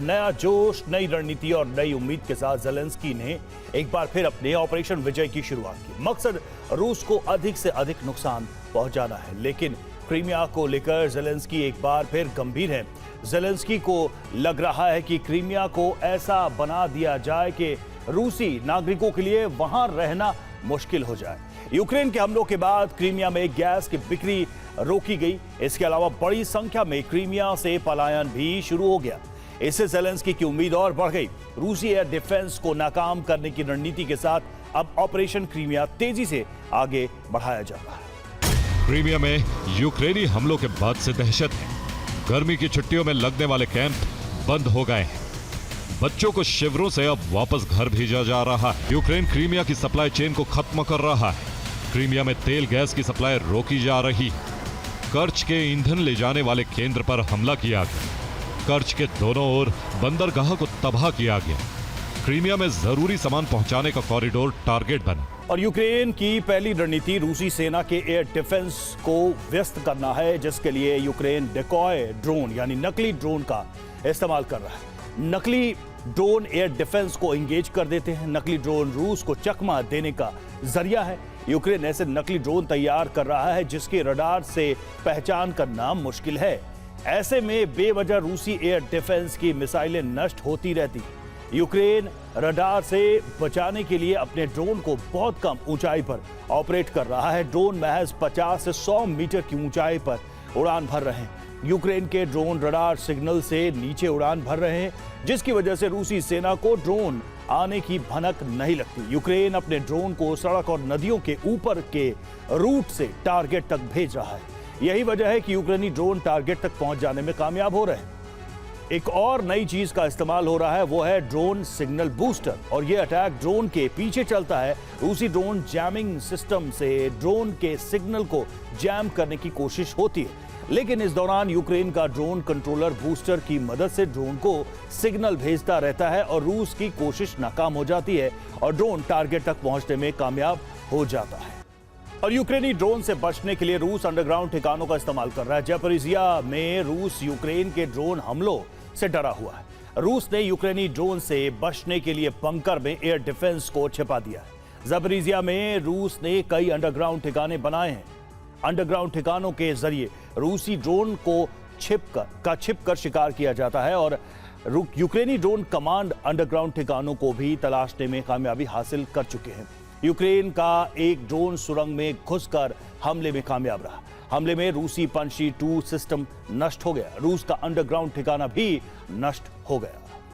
नया जोश, नई रणनीति और नई उम्मीद के साथ ज़ेलेंस्की ने एक बार फिर अपने ऑपरेशन विजय की शुरुआत की। मकसद रूस को अधिक से अधिक नुकसान पहुंचाना है, लेकिन क्रीमिया को लेकर ज़ेलेंस्की एक बार फिर गंभीर है। ज़ेलेंस्की को लग रहा है कि क्रीमिया को ऐसा बना दिया जाए कि रूसी नागरिकों के लिए वहां रहना मुश्किल हो जाए। यूक्रेन के हमलों के बाद क्रीमिया में गैस की बिक्री रोकी गई। इसके अलावा बड़ी संख्या में क्रीमिया से पलायन भी शुरू हो गया। इससे ज़ेलेंस्की की उम्मीद और बढ़ गई। रूसी एयर डिफेंस को नाकाम करने की रणनीति के साथ अब ऑपरेशन क्रीमिया तेजी से आगे बढ़ाया जा रहा है। क्रीमिया में यूक्रेनी हमलों के बाद से दहशत है। गर्मी की छुट्टियों में लगने वाले कैंप बंद हो गए हैं। बच्चों को शिविरों से अब वापस घर भेजा जा रहा है। यूक्रेन क्रीमिया की सप्लाई चेन को खत्म कर रहा है। क्रीमिया में तेल गैस की सप्लाई रोकी जा रही है। कर्च के ईंधन ले जाने वाले केंद्र पर हमला किया गया। कर्च के दोनों ओर बंदरगाह को तबाह किया गया। क्रीमिया में जरूरी सामान पहुंचाने का कॉरिडोर टारगेट बना। और यूक्रेन की पहली रणनीति रूसी सेना के एयर डिफेंस को व्यस्त करना है, जिसके लिए यूक्रेन डेकॉय ड्रोन यानी नकली ड्रोन का इस्तेमाल कर रहा है। नकली ड्रोन एयर डिफेंस को एंगेज कर देते हैं। नकली ड्रोन रूस को चकमा देने का जरिया है। यूक्रेन ऐसे नकली ड्रोन तैयार कर रहा है जिसके रडार से पहचान करना मुश्किल है। ऐसे में बेवजह रूसी एयर डिफेंस की मिसाइलें नष्ट होती रहती। यूक्रेन रडार से बचाने के लिए अपने ड्रोन को बहुत कम ऊंचाई पर ऑपरेट कर रहा है। ड्रोन महज 50 से 100 मीटर की ऊंचाई पर उड़ान भर रहे हैं। यूक्रेन के ड्रोन रडार सिग्नल से नीचे उड़ान भर रहे हैं, जिसकी वजह से रूसी सेना को ड्रोन आने की भनक नहीं लगती। यूक्रेन अपने ड्रोन को सड़क और नदियों के ऊपर के रूट से टारगेट तक भेज रहा है। यही वजह है कि यूक्रेनी ड्रोन टारगेट तक पहुंच जाने में कामयाब हो रहे हैं। एक और नई चीज का इस्तेमाल हो रहा है, वो है ड्रोन सिग्नल बूस्टर, और यह अटैक ड्रोन के पीछे चलता है। रूसी ड्रोन जैमिंग सिस्टम से ड्रोन के सिग्नल को जैम करने की कोशिश होती है, लेकिन इस दौरान यूक्रेन का ड्रोन कंट्रोलर बूस्टर की मदद से ड्रोन को सिग्नल भेजता रहता है और रूस की कोशिश नाकाम हो जाती है और ड्रोन टारगेट तक पहुंचने में कामयाब हो जाता है। और यूक्रेनी ड्रोन से बचने के लिए रूस अंडरग्राउंड ठिकानों का इस्तेमाल कर रहा है। ज़ैपोरिज़िया में रूस यूक्रेन के ड्रोन हमलों से डरा हुआ है। रूस ने यूक्रेनी ड्रोन से बचने के लिए बंकर में एयर डिफेंस को छिपा दिया है। ज़ैपोरिज़िया में रूस ने कई अंडरग्राउंड ठिकाने बनाए हैं। अंडरग्राउंड ठिकानों के जरिए रूसी ड्रोन को छिपकर शिकार किया जाता है और यूक्रेनी ड्रोन कमांड अंडरग्राउंड ठिकानों को भी तलाशने में कामयाबी हासिल कर चुके हैं। यूक्रेन का एक ड्रोन सुरंग में घुसकर हमले में कामयाब रहा। हमले में रूसी पंछी 2 सिस्टम नष्ट हो गया। रूस का अंडरग्राउंड ठिकाना भी नष्ट हो गया।